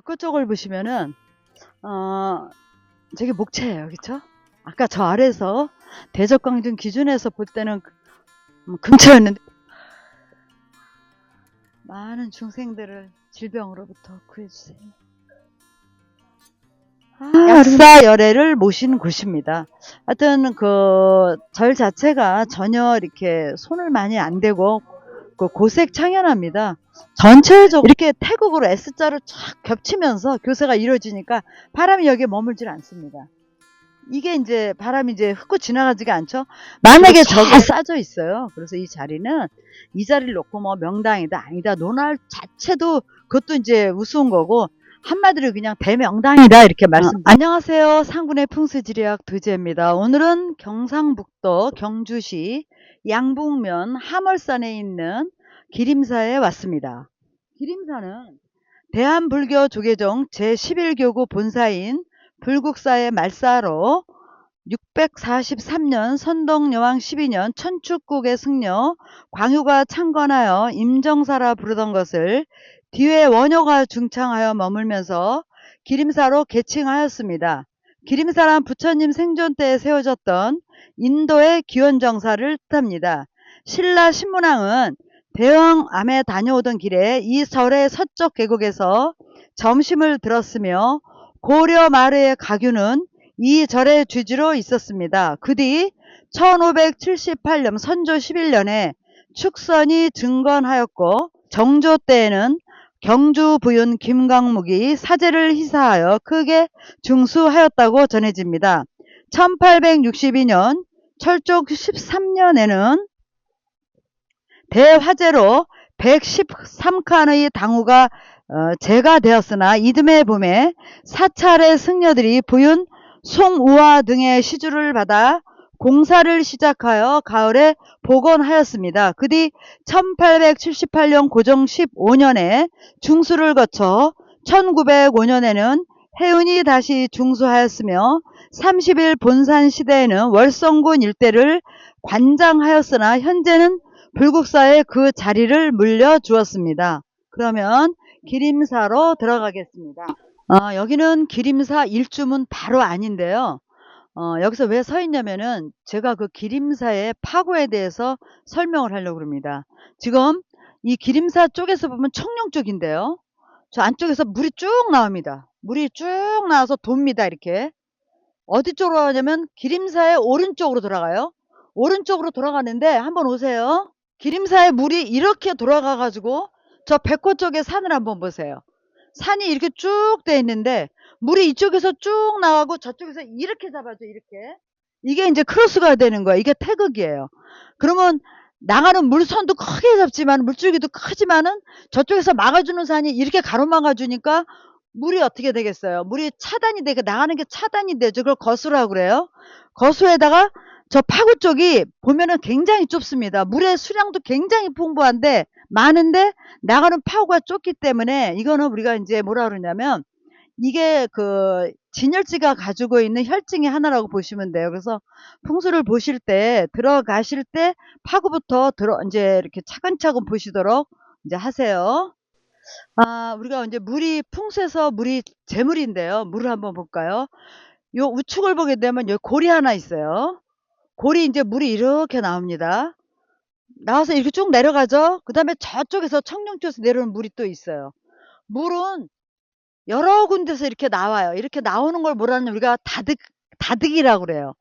북극쪽을 보시면은 저게 목차예요, 그쵸? 아까 저 아래서 대적광중 기준에서 볼 때는 금차였는데 많은 중생들을 질병으로부터 구해주세요. 약사열애를 모시는 곳입니다. 하여튼 그 절 자체가 전혀 이렇게 손을 많이 안 대고 그 고색 창연합니다. 전체적으로 이렇게 태국으로 S자로 쫙 겹치면서 교세가 이루어지니까 바람이 여기에 머물질 않습니다. 이게 이제 바람이 이제 훑고 지나가지가 않죠. 만약에 저게 싸져 있어요. 그래서 이 자리는 이 자리를 놓고 뭐 명당이다 아니다 논할 자체도 그것도 이제 우스운 거고 한마디로 그냥 대명당이다 이렇게 말씀. 안녕하세요. 상군의 풍수지리학 두지입니다. 오늘은 경상북도 경주시 양북면 하멀산에 있는 기림사에 왔습니다. 기림사는 대한불교 조계종 제11교구 본사인 불국사의 말사로 643년 선동여왕 12년 천축국의 승려 광유가 창건하여 임정사라 부르던 것을 뒤에 원효가 중창하여 머물면서 기림사로 개칭하였습니다. 기림사란 부처님 생존 때에 세워졌던 인도의 기원정사를 뜻합니다. 신라 신문왕은 대왕암에 다녀오던 길에 이 절의 서쪽 계곡에서 점심을 들었으며 고려 말의 가규는 이 절의 주지로 있었습니다. 그 뒤 1578년 선조 11년에 축선이 증건하였고 정조 때에는 경주 부윤 김광묵이 사제를 희사하여 크게 중수하였다고 전해집니다. 1862년 철종 13년에는 대화제로 113칸의 당후가 제가되었으나 이듬해 봄에 사찰의 승려들이 부윤 송우화 등의 시주를 받아 공사를 시작하여 가을에 복원하였습니다. 그 뒤 1878년 고종 15년에 중수를 거쳐 1905년에는 해운이 다시 중수하였으며 30일 본산 시대에는 월성군 일대를 관장하였으나 현재는 불국사에 그 자리를 물려주었습니다. 그러면 기림사로 들어가겠습니다. 여기는 기림사 일주문 바로 아닌데요. 여기서 왜 서 있냐면은 제가 그 기림사의 파고에 대해서 설명을 하려고 합니다. 지금 이 기림사 쪽에서 보면 청룡 쪽인데요. 저 안쪽에서 물이 쭉 나옵니다. 물이 쭉 나와서 돕니다. 이렇게. 어디 쪽으로 가냐면 기림사의 오른쪽으로 돌아가요. 오른쪽으로 돌아가는데 한번 오세요. 기림사의 물이 이렇게 돌아가 가지고 저 백호 쪽의 산을 한번 보세요. 산이 이렇게 쭉 돼 있는데 물이 이쪽에서 쭉 나가고 저쪽에서 이렇게 잡아줘. 이렇게. 이게 이제 크로스가 되는 거야. 이게 태극이에요. 그러면 나가는 물선도 크게 잡지만 물줄기도 크지만은 저쪽에서 막아주는 산이 이렇게 가로막아 주니까 물이 어떻게 되겠어요? 물이 차단이 되게 나가는 게 차단이 되죠. 그걸 거수라고 그래요. 거수에다가 저 파구 쪽이 보면은 굉장히 좁습니다. 물의 수량도 굉장히 풍부한데 많은데 나가는 파구가 좁기 때문에 이거는 우리가 이제 뭐라 그러냐면 이게 그 진열지가 가지고 있는 혈증의 하나라고 보시면 돼요. 그래서 풍수를 보실 때 들어가실 때 파구부터 이제 이렇게 차근차근 보시도록 이제 하세요. 우리가 이제 물이 풍수에서 물이 재물인데요. 물을 한번 볼까요? 요 우측을 보게 되면 여기 골이 하나 있어요. 골이 이제 물이 이렇게 나옵니다. 나와서 이렇게 쭉 내려가죠. 그 다음에 저쪽에서 청룡 쪽에서 내려오는 물이 또 있어요. 물은 여러 군데서 이렇게 나와요. 이렇게 나오는 걸 뭐라 하냐면 우리가 다득이라고 그래요.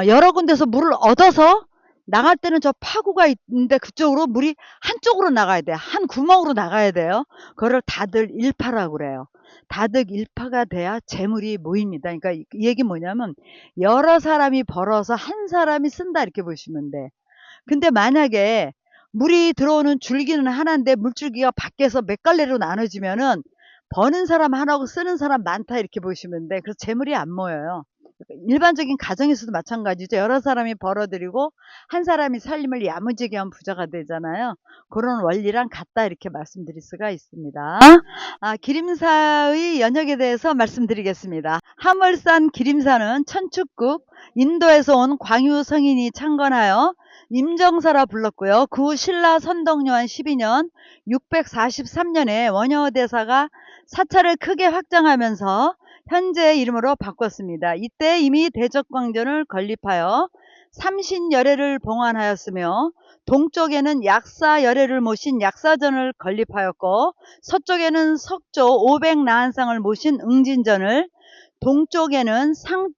여러 군데서 물을 얻어서 나갈 때는 저 파구가 있는데 그쪽으로 물이 한쪽으로 나가야 돼요. 한 구멍으로 나가야 돼요. 그거를 다들 일파라고 그래요. 다득 일파가 돼야 재물이 모입니다. 그러니까 이 얘기 뭐냐면 여러 사람이 벌어서 한 사람이 쓴다 이렇게 보시면 돼. 근데 만약에 물이 들어오는 줄기는 하나인데 물줄기가 밖에서 몇 갈래로 나눠지면은 버는 사람 하나고 쓰는 사람 많다 이렇게 보시면 돼. 그래서 재물이 안 모여요. 일반적인 가정에서도 마찬가지죠. 여러 사람이 벌어들이고 한 사람이 살림을 야무지게 하면 부자가 되잖아요. 그런 원리랑 같다 이렇게 말씀드릴 수가 있습니다. 기림사의 연역에 대해서 말씀드리겠습니다. 하물산 기림사는 천축국 인도에서 온 광유 성인이 창건하여 임정사라 불렀고요. 그 후 신라 선덕요한 12년 643년에 원효대사가 사찰을 크게 확장하면서 현재의 이름으로 바꿨습니다. 이때 이미 대적광전을 건립하여 삼신열애를 봉안하였으며 동쪽에는 약사열애를 모신 약사전을 건립하였고 서쪽에는 석조 500나한상을 모신 응진전을, 동쪽에는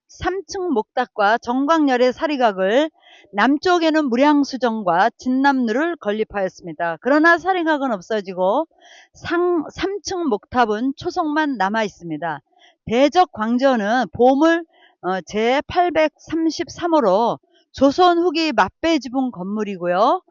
삼층 목탁과 정광열애 사리각을, 남쪽에는 무량수정과 진남루를 건립하였습니다. 그러나 사리각은 없어지고 삼층 목탑은 초석만 남아 있습니다. 대적광전은 보물 제833호로 조선 후기 맞배지붕 건물이고요.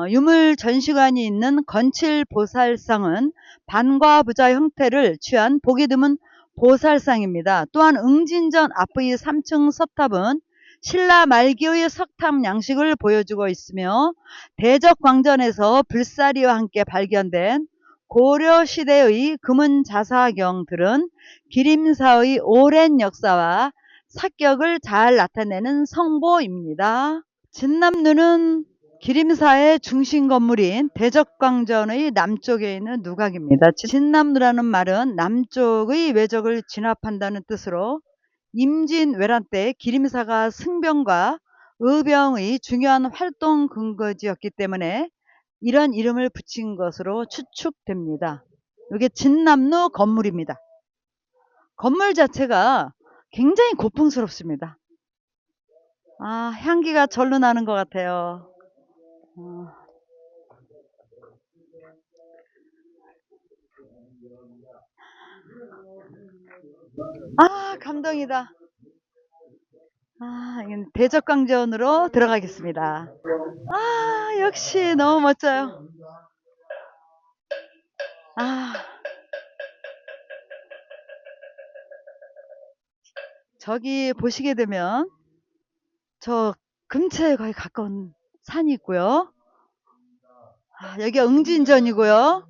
유물 전시관이 있는 건칠보살상은 반과부자 형태를 취한 보기 드문 보살상입니다. 또한 응진전 앞의 3층 서탑은 신라 말기의 석탑 양식을 보여주고 있으며 대적광전에서 불사리와 함께 발견된 고려시대의 금은자사경들은 기림사의 오랜 역사와 사격을 잘 나타내는 성보입니다. 진남루는 기림사의 중심 건물인 대적광전의 남쪽에 있는 누각입니다. 진남루라는 말은 남쪽의 외적을 진압한다는 뜻으로 임진왜란 때 기림사가 승병과 의병의 중요한 활동 근거지였기 때문에 이런 이름을 붙인 것으로 추측됩니다. 이게 진남루 건물입니다. 건물 자체가 굉장히 고풍스럽습니다. 향기가 절로 나는 것 같아요. 감동이다. 대적광전으로 들어가겠습니다. 역시 너무 멋져요. 저기 보시게 되면 저 금체에 거의 가까운 산이 있고요. 여기가 응진전이고요.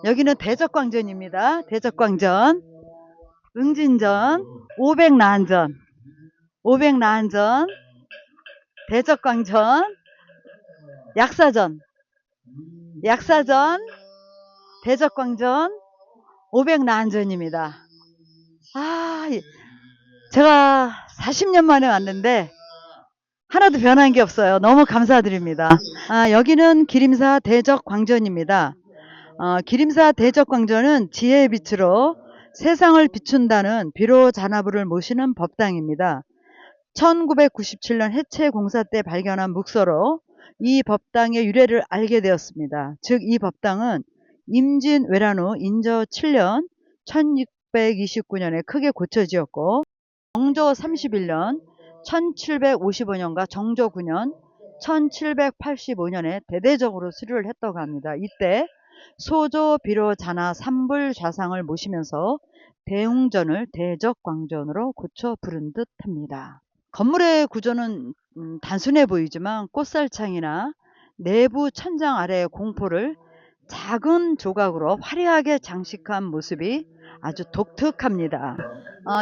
여기는 대적광전입니다. 대적광전, 응진전, 500나한전, 500나한전, 대적광전, 약사전, 약사전, 대적광전, 500나한전입니다. 제가 40년 만에 왔는데 하나도 변한 게 없어요. 너무 감사드립니다. 여기는 기림사 대적광전입니다. 기림사 대적광전은 지혜의 빛으로 세상을 비춘다는 비로자나부를 모시는 법당입니다. 1997년 해체공사 때 발견한 묵서로 이 법당의 유래를 알게 되었습니다. 즉 이 법당은 임진왜란 후 인조 7년 1629년에 크게 고쳐지었고 정조 31년 1755년과 정조 9년 1785년에 대대적으로 수료를 했다고 합니다. 이때 소조 비로자나 삼불좌상을 모시면서 대웅전을 대적광전으로 고쳐 부른 듯 합니다. 건물의 구조는 단순해 보이지만 꽃살창이나 내부 천장 아래의 공포를 작은 조각으로 화려하게 장식한 모습이 아주 독특합니다.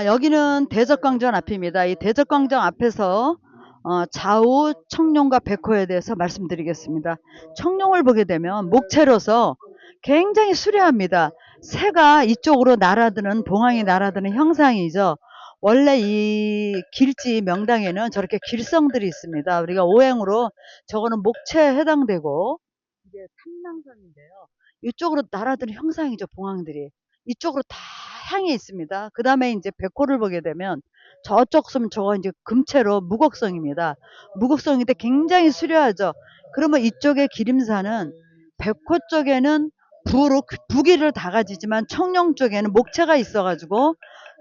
여기는 대적광전 앞입니다. 이 대적광전 앞에서 좌우 청룡과 백호에 대해서 말씀드리겠습니다. 청룡을 보게 되면 목체로서 굉장히 수려합니다. 새가 이쪽으로 날아드는, 봉황이 날아드는 형상이죠. 원래 이 길지 명당에는 저렇게 길성들이 있습니다. 우리가 오행으로 저거는 목체에 해당되고, 이게 삼랑선인데요. 이쪽으로 날아드는 형상이죠, 봉황들이. 이쪽으로 다 향해 있습니다. 그 다음에 이제 백호를 보게 되면 저쪽 섬 저거 이제 금체로 무곡성입니다. 무곡성인데 굉장히 수려하죠. 그러면 이쪽의 기림사는 백호 쪽에는 부로 부기를 다 가지지만 청룡 쪽에는 목체가 있어가지고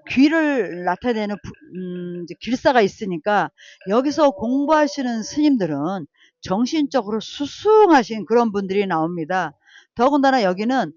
귀를 나타내는 이제 길사가 있으니까 여기서 공부하시는 스님들은 정신적으로 수승하신 그런 분들이 나옵니다. 더군다나 여기는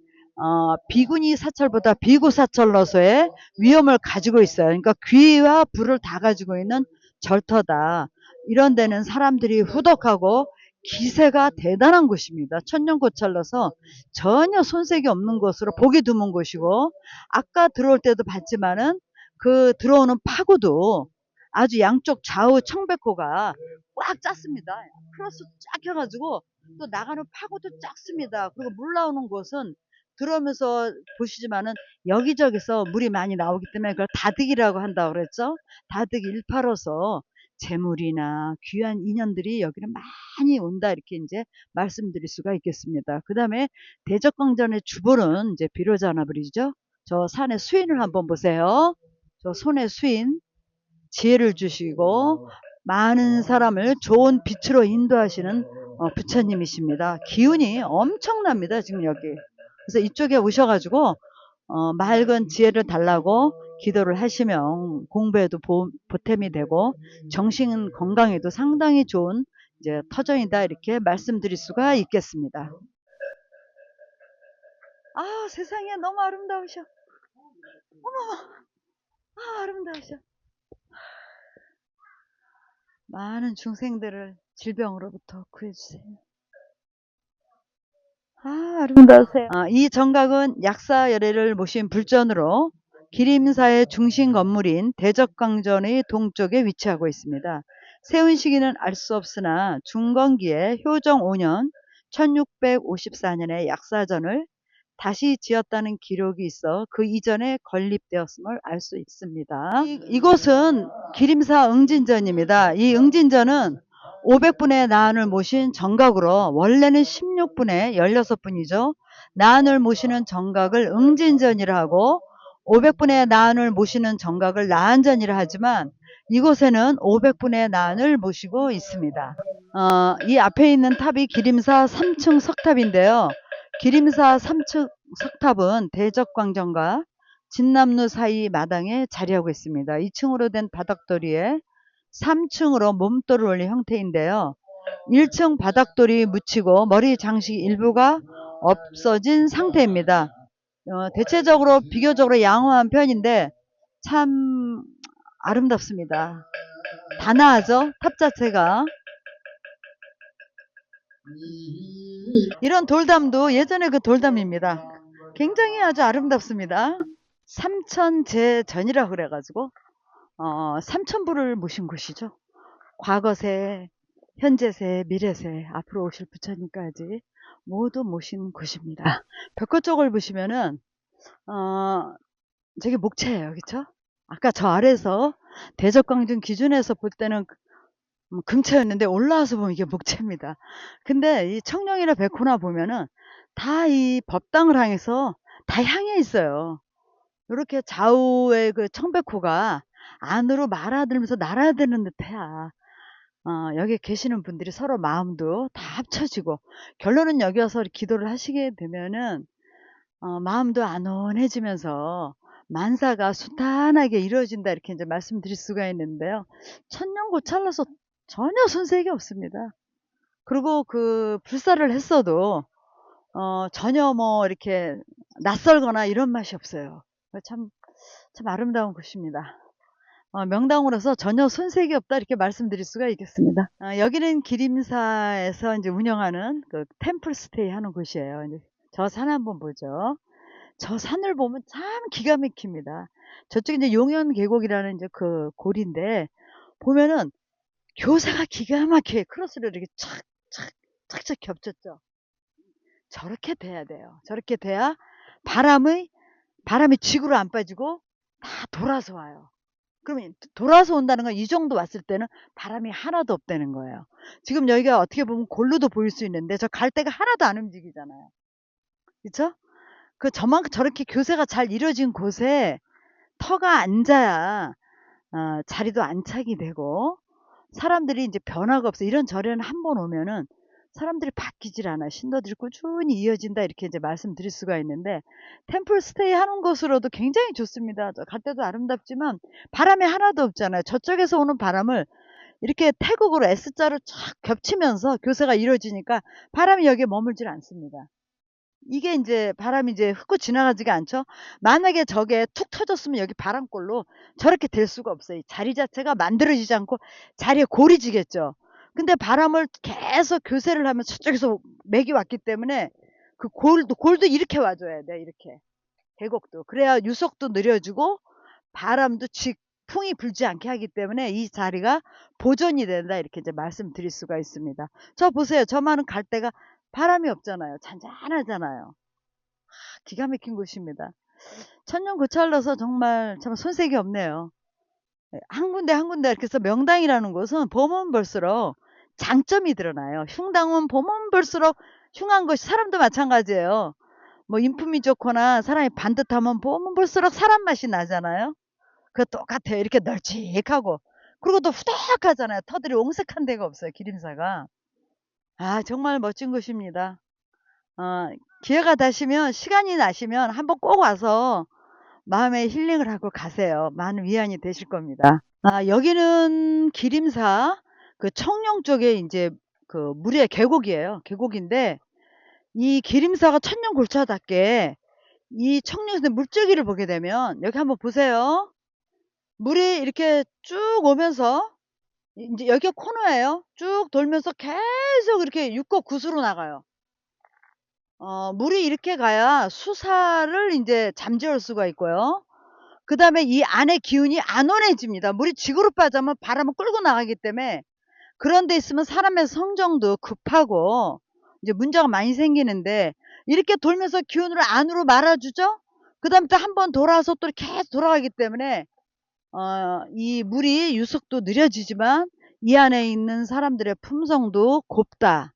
비구니 사찰보다 비구 사찰로서의 위험을 가지고 있어요. 그러니까 귀와 불을 다 가지고 있는 절터다. 이런 데는 사람들이 후덕하고 기세가 대단한 곳입니다. 천년고찰로서 전혀 손색이 없는 곳으로 보기 드문 곳이고, 아까 들어올 때도 봤지만은 그 들어오는 파고도 아주 양쪽 좌우 청백호가 꽉 짰습니다. 크로스 쫙 해가지고 또 나가는 파고도 작습니다. 그리고 물 나오는 곳은 들어오면서 보시지만은 여기저기서 물이 많이 나오기 때문에 그걸 다득이라고 한다고 그랬죠. 다득 일파로서 재물이나 귀한 인연들이 여기는 많이 온다, 이렇게 이제 말씀드릴 수가 있겠습니다. 그 다음에 대적광전의 주벌은 이제 비로자나불이죠. 저 산의 수인을 한번 보세요. 저 손의 수인, 지혜를 주시고 많은 사람을 좋은 빛으로 인도하시는 부처님이십니다. 기운이 엄청납니다, 지금 여기. 그래서 이쪽에 오셔가지고 맑은 지혜를 달라고 기도를 하시면 공부에도 보탬이 되고 정신 건강에도 상당히 좋은 이제 터전이다, 이렇게 말씀드릴 수가 있겠습니다. 아, 세상에 너무 아름다우셔. 어머, 아름다우셔. 많은 중생들을 질병으로부터 구해주세요. 아름다우세요. 이 정각은 약사열애를 모신 불전으로 기림사의 중심 건물인 대적광전의 동쪽에 위치하고 있습니다. 세운 시기는 알 수 없으나 중건기에 효정 5년 1654년에 약사전을 다시 지었다는 기록이 있어 그 이전에 건립되었음을 알 수 있습니다. 이곳은 기림사 응진전입니다. 이 응진전은 500분의 나흔을 모신 정각으로 원래는 16분의 16분이죠. 나흔을 모시는 정각을 응진전이라 하고 500분의 나흔을 모시는 정각을 나흔전이라 하지만 이곳에는 500분의 나흔을 모시고 있습니다. 이 앞에 있는 탑이 기림사 3층 석탑인데요. 기림사 3층 석탑은 대적광전과 진남루 사이 마당에 자리하고 있습니다. 2층으로 된 바닥돌이에 3층으로 몸돌을 올린 형태인데요. 1층 바닥돌이 묻히고 머리 장식 일부가 없어진 상태입니다. 대체적으로 비교적으로 양호한 편인데 참 아름답습니다. 단아하죠? 탑 자체가. 이런 돌담도 예전에 그 돌담입니다. 굉장히 아주 아름답습니다. 삼천제전이라고 그래가지고 삼천부를 모신 곳이죠. 과거세, 현재세, 미래세, 앞으로 오실 부처님까지 모두 모신 곳입니다. 벽화 쪽을 보시면은 저게 목체예요, 그쵸? 아까 저 아래에서 대적광전 기준에서 볼 때는 금체였는데 올라와서 보면 이게 목체입니다. 근데 이 청룡이나 백호나 보면은 다 이 법당을 향해서 다 향해 있어요. 이렇게 좌우의 그 청백호가 안으로 말아들면서 날아드는 듯해야 여기 계시는 분들이 서로 마음도 다 합쳐지고, 결론은 여기 와서 기도를 하시게 되면은 마음도 안온해지면서 만사가 순탄하게 이루어진다, 이렇게 이제 말씀드릴 수가 있는데요. 천년고찰로서 전혀 손색이 없습니다. 그리고 그 불사를 했어도 전혀 뭐 이렇게 낯설거나 이런 맛이 없어요. 참 아름다운 곳입니다. 명당으로서 전혀 손색이 없다, 이렇게 말씀드릴 수가 있겠습니다. 여기는 기림사에서 이제 운영하는 그 템플 스테이 하는 곳이에요. 이제 저 산 한번 보죠. 저 산을 보면 참 기가 막힙니다. 저쪽에 이제 용현 계곡이라는 이제 그 골인데 보면은 교사가 기가 막혀요. 크로스를 이렇게 착착 겹쳤죠. 저렇게 돼야 돼요. 저렇게 돼야 바람이 지구로 안 빠지고 다 돌아서 와요. 그러면 돌아서 온다는 건 이 정도 왔을 때는 바람이 하나도 없다는 거예요. 지금 여기가 어떻게 보면 골로도 보일 수 있는데 저 갈대가 하나도 안 움직이잖아요. 그쵸? 저렇게 교세가 잘 이루어진 곳에 터가 앉아야 자리도 안착이 되고 사람들이 이제 변화가 없어. 이런 절에는 한 번 오면은 사람들이 바뀌질 않아. 신도들이 꾸준히 이어진다, 이렇게 이제 말씀드릴 수가 있는데 템플 스테이 하는 곳으로도 굉장히 좋습니다. 갈 때도 아름답지만 바람이 하나도 없잖아요. 저쪽에서 오는 바람을 이렇게 태국으로 S자로 쫙 겹치면서 교세가 이루어지니까 바람이 여기에 머물질 않습니다. 이게 이제 바람이 이제 훑고 지나가지가 않죠. 만약에 저게 툭 터졌으면 여기 바람골로 저렇게 될 수가 없어요. 이 자리 자체가 만들어지지 않고 자리에 골이 지겠죠. 근데 바람을 계속 교세를 하면 저쪽에서 맥이 왔기 때문에 그 골도 이렇게 와줘야 돼. 이렇게 계곡도. 그래야 유속도 느려지고 바람도 풍이 불지 않게 하기 때문에 이 자리가 보존이 된다. 이렇게 이제 말씀드릴 수가 있습니다. 저 보세요. 저만은 갈 데가 바람이 없잖아요. 잔잔하잖아요. 기가 막힌 곳입니다. 천년고찰로서 정말 참 손색이 없네요. 한 군데 한 군데 이렇게 해서 명당이라는 곳은 보면 볼수록 장점이 드러나요. 흉당은 보면 볼수록 흉한 것이 사람도 마찬가지예요. 뭐 인품이 좋거나 사람이 반듯하면 보면 볼수록 사람 맛이 나잖아요. 그거 똑같아요. 이렇게 널찍하고 그리고 또 후덕하잖아요. 터들이 옹색한 데가 없어요. 기림사가. 아 정말 멋진 곳입니다. 기회가 되시면 시간이 나시면 한번 꼭 와서 마음의 힐링을 하고 가세요. 많은 위안이 되실 겁니다. 여기는 기림사 그 청룡 쪽에 이제 그 물의 계곡이에요. 계곡인데 이 기림사가 천년골차답게 이 청룡에서 물줄기를 보게 되면 여기 한번 보세요. 물이 이렇게 쭉 오면서 이제 여기가 코너예요. 쭉 돌면서 계속 이렇게 육곡구수로 나가요. 물이 이렇게 가야 수사를 이제 잠재울 수가 있고요. 그 다음에 이 안에 기운이 안온해집니다. 물이 직으로 빠지면 바람은 끌고 나가기 때문에 그런 데 있으면 사람의 성정도 급하고 이제 문제가 많이 생기는데 이렇게 돌면서 기운을 안으로 말아주죠. 그 다음에 또 한 번 돌아서 또 계속 돌아가기 때문에 이 물이 유속도 느려지지만 이 안에 있는 사람들의 품성도 곱다.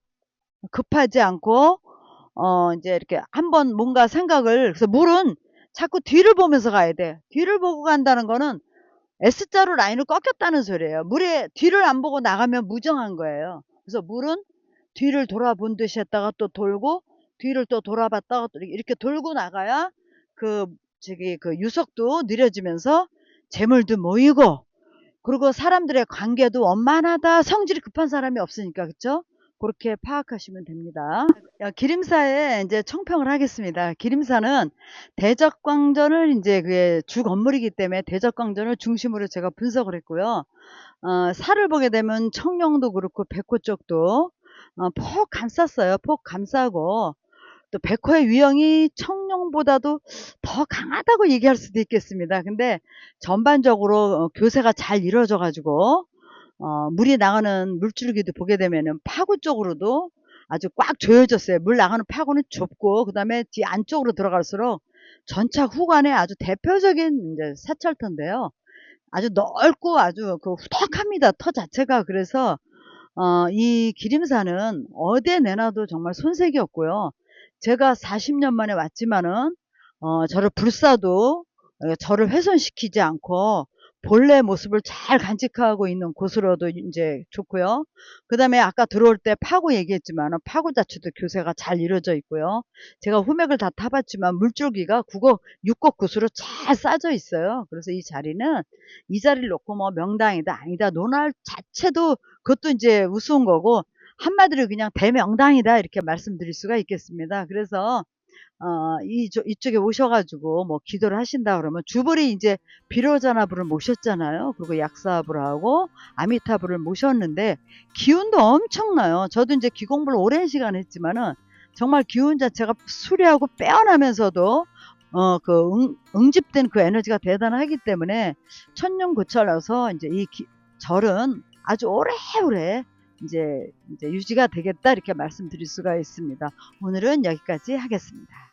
급하지 않고 이제 이렇게 한번 뭔가 생각을 그래서 물은 자꾸 뒤를 보면서 가야 돼. 뒤를 보고 간다는 거는 S자로 라인을 꺾였다는 소리예요. 물에 뒤를 안 보고 나가면 무정한 거예요. 그래서 물은 뒤를 돌아본 듯이 했다가 또 돌고 뒤를 또 돌아봤다가 또 이렇게 돌고 나가야 그 유속도 느려지면서 재물도 모이고 그리고 사람들의 관계도 원만하다. 성질이 급한 사람이 없으니까 그쵸? 그렇게 파악하시면 됩니다. 기림사에 이제 총평을 하겠습니다. 기림사는 대적광전을 이제 그게 주 건물이기 때문에 대적광전을 중심으로 제가 분석을 했고요. 사를 보게 되면 청룡도 그렇고 백호 쪽도 폭 감쌌어요. 폭 감싸고 또 백호의 위형이 청룡보다도 더 강하다고 얘기할 수도 있겠습니다. 근데 전반적으로 교세가 잘 이루어져 가지고 물이 나가는 물줄기도 보게 되면은 파구 쪽으로도 아주 꽉 조여졌어요. 물 나가는 파구는 좁고 그 다음에 뒤 안쪽으로 들어갈수록 전착 후관의 아주 대표적인 이제 사철터인데요. 아주 넓고 아주 그 후덕합니다. 터 자체가. 그래서 이 기림사는 어디에 내놔도 정말 손색이 없고요. 제가 40년 만에 왔지만은 저를 불사도 저를 훼손시키지 않고 본래 모습을 잘 간직하고 있는 곳으로도 이제 좋고요. 그 다음에 아까 들어올 때 파구 얘기했지만 파구 자체도 교세가 잘 이루어져 있고요. 제가 후맥을 다 타봤지만 물줄기가 육곡 구수로 잘 싸져 있어요. 그래서 이 자리는 이 자리를 놓고 뭐 명당이다 아니다 논할 자체도 그것도 이제 우스운 거고 한마디로 그냥 대명당이다 이렇게 말씀드릴 수가 있겠습니다. 그래서 이쪽에 오셔가지고 뭐 기도를 하신다 그러면 주불이 이제 비로자나불을 모셨잖아요. 그리고 약사불하고 아미타불을 모셨는데 기운도 엄청나요. 저도 이제 기공불 오랜 시간 했지만은 정말 기운 자체가 수려하고 빼어나면서도 응집된 그 에너지가 대단하기 때문에 천년고찰라서 이제 이 절은 아주 오래오래 이제 유지가 되겠다 이렇게 말씀드릴 수가 있습니다. 오늘은 여기까지 하겠습니다.